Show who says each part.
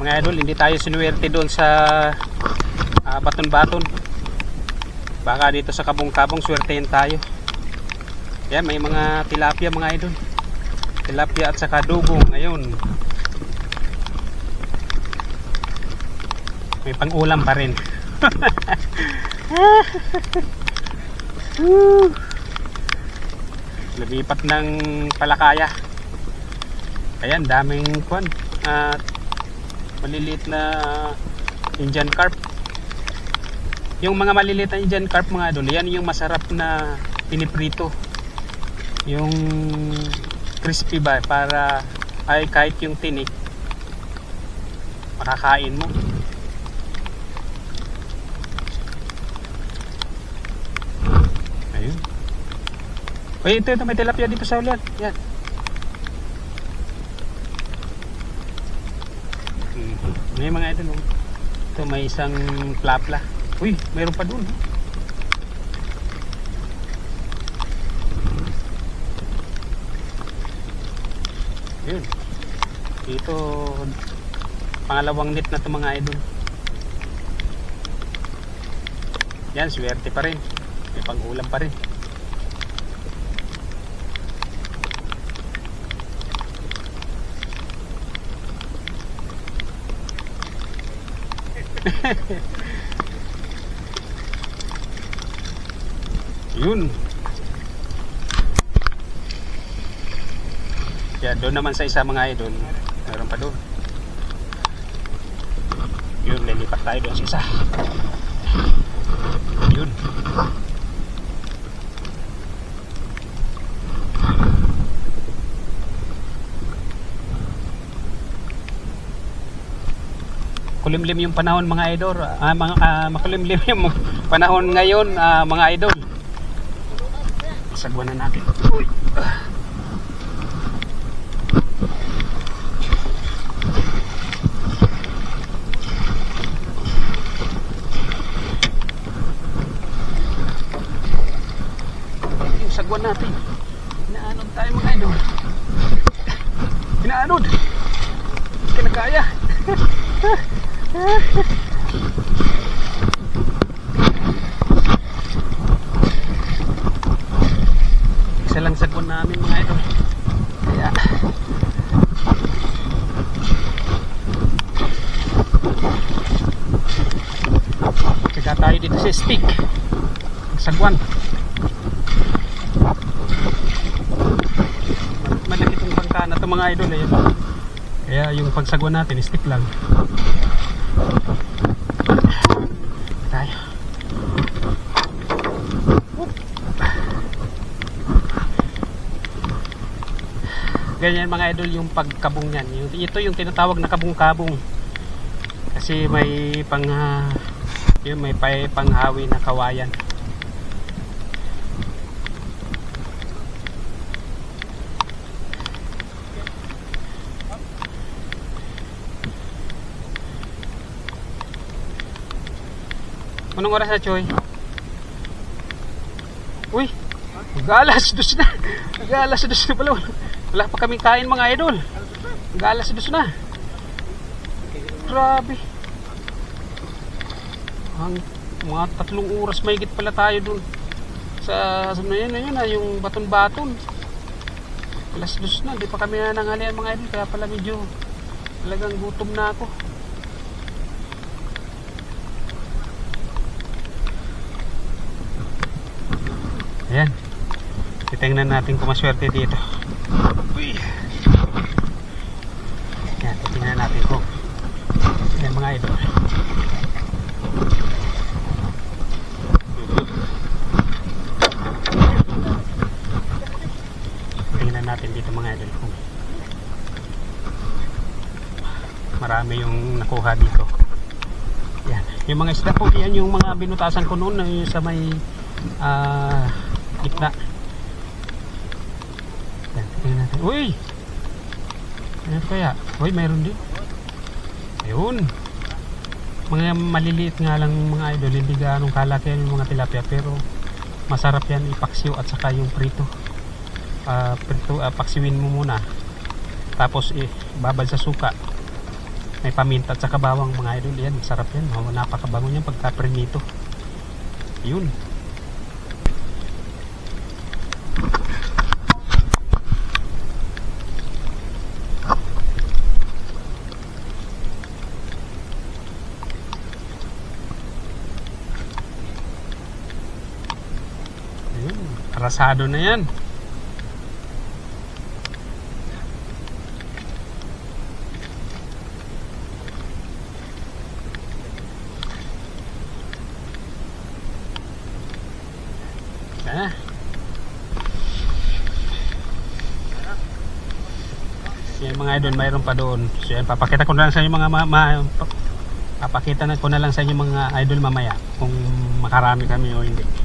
Speaker 1: mga idol, hindi tayo sinuwerte doon sa baton-baton. Baka dito sa kabong-kabong swertehin tayo. Yan, may mga tilapia mga idol. Tilapia at saka dugong. Ngayon, may pang-ulam pa rin. Lumipat ng Palakaya. Ayan, daming kwan at maliliit na Indian carp. Yung mga maliliit na Indian carp mga idol, yan yung masarap na piniprito. Yung crispy ba, para ay kahit yung tinik makakain mo. Ayun. Uy, ito may tilapia dito sa ulan. Yan. May mga idol. Ito may isang plapla. Uy, mayroon pa dun. Yun. Dito pangalawang net na ito mga idol. Yan, swerte pa rin. May pang-ulam pa rin. Yun. Yan, doon naman sa isa mga idol, meron pa doon. Yun, lilipat tayo doon sa isa. Yun. Makulimlim yung panahon mga idol. Makulimlim yung panahon ngayon mga idol. Sagwan na natin. Uy. Yung sagwan natin. Inaanod tayo mga idol. Inaanod. Kinakaya. Isa lang sagwan namin mga idol. Kaya kaya tayo dito sa stick sagwan. Malaki itong bangka na ito mga idol. Ayan. Kaya yung pagsagwan natin stick lang. Tayo. Ganyan mga idol yung pagkabong yan. Ito yung tinatawag na kabong-kabong. Kasi may may panghawi na kawayan. Anong oras na, Choy? Uy! Mag-alas dos na! Mag-alas dos na pala. Wala pa kaming kain mga idol. Mag-alas dos na. Grabe. Mga 3 oras mahigit pala tayo dun. Sa yun yung baton-baton. Alas dos na. Di pa kami nanghalian mga idol. Kaya pala medyo talagang gutom na ako. Ayan. Titingnan natin kung maswerte dito. Uy. Ayan, titingnan natin kung ayan mga idol. Titingnan natin dito mga idol kung marami yung nakuha dito. Ayan. Yung mga isda po, yan yung mga binutasan ko noon sa may gitna. Yan, tingnan natin. Uy! Ano kaya? Uy, mayroon din. Ayun. Mga maliliit nga lang mga idol. Hindi ganong kalaki yung mga tilapia. Pero masarap yan ipaksiw at saka yung prito. Paksiwin mo muna. Tapos babad sa suka. May paminta at saka bawang mga idol. Yan, sarap yan. Oh, napakabango niyan pagka prinito. Yun. Ayun, arasado na yan. Ah. Yan mga idol, mayroon pa doon. So yan, papakita ko na lang sa inyo papakita na ko na lang sa inyo mga idol mamaya kung makarami kami o hindi.